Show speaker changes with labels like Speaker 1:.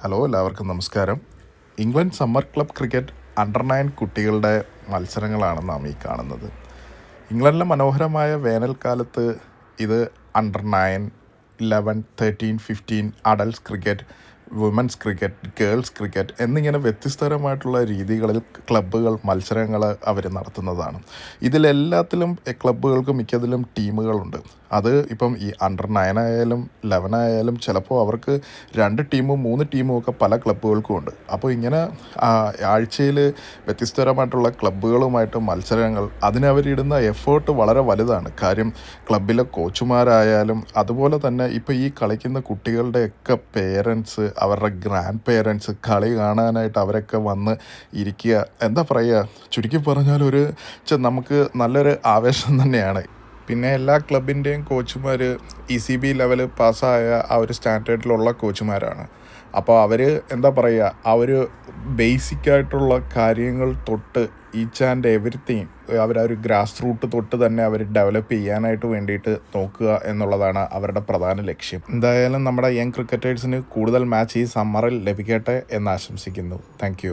Speaker 1: Hello, എല്ലാവർക്കും നമസ്കാരം. England summer club cricket under 9 കുട്ടികളുടെ മത്സരങ്ങളാണ് നാം ഈ കാണുന്നത്. ഇംഗ്ലണ്ടിലെ മനോഹരമായ വേനൽക്കാലത്ത് ഇത് under 9, 11, 13, 15 adults cricket, women's cricket, girls cricket എന്നിങ്ങനെ വ്യത്യസ്തരമായിട്ടുള്ള രീതികളിൽ ക്ലബ്ബുകൾ മത്സരങ്ങൾ അവർ നടത്തുന്നതാണ്. ഇതിലെല്ലാത്തിലും ക്ലബ്ബുകൾക്ക് മിക്കതിലും ടീമുകളുണ്ട്. അത് ഇപ്പം ഈ അണ്ടർ 9 ആയാലും 11 ആയാലും ചിലപ്പോൾ അവർക്ക് 2 ടീമും 3 ടീമും ഒക്കെ പല ക്ലബ്ബുകൾക്കും ഉണ്ട്. അപ്പോൾ ഇങ്ങനെ ആഴ്ചയിൽ വ്യത്യസ്തരമായിട്ടുള്ള ക്ലബ്ബുകളുമായിട്ട് മത്സരങ്ങൾ, അതിനവരിടുന്ന എഫേർട്ട് വളരെ വലുതാണ്. കാര്യം ക്ലബ്ബിലെ കോച്ചുമാരായാലും അതുപോലെ തന്നെ ഇപ്പോൾ ഈ കളിക്കുന്ന കുട്ടികളുടെയൊക്കെ പേരൻസ്, അവരുടെ ഗ്രാൻഡ് പേരൻസ് കളി കാണാനായിട്ട് അവരൊക്കെ വന്ന് ഇരിക്കുക. എന്താ പറയുക, ചുരുക്കി പറഞ്ഞാൽ നമുക്ക് നല്ലൊരു ആവേശം തന്നെയാണ്. പിന്നെ എല്ലാ ക്ലബിൻ്റെയും കോച്ചുമാർ ECB ലെവൽ പാസ്സായ ആ ഒരു സ്റ്റാൻഡേർഡിലുള്ള കോച്ചുമാരാണ്. അപ്പോൾ അവർ എന്താ പറയുക, ആ ഒരു ബേസിക്കായിട്ടുള്ള കാര്യങ്ങൾ തൊട്ട് ഈച്ച് ആൻഡ് എവരിത്തിങ് അവർ ആ ഒരു ഗ്രാസ് റൂട്ട് തൊട്ട് തന്നെ അവർ ഡെവലപ്പ് ചെയ്യാനായിട്ട് വേണ്ടിയിട്ട് നോക്കുക എന്നുള്ളതാണ് അവരുടെ പ്രധാന ലക്ഷ്യം. എന്തായാലും നമ്മുടെ യങ് ക്രിക്കറ്റേഴ്സിന് കൂടുതൽ മാച്ച് ഈ സമ്മറിൽ ലഭിക്കട്ടെ എന്ന് ആശംസിക്കുന്നു. താങ്ക്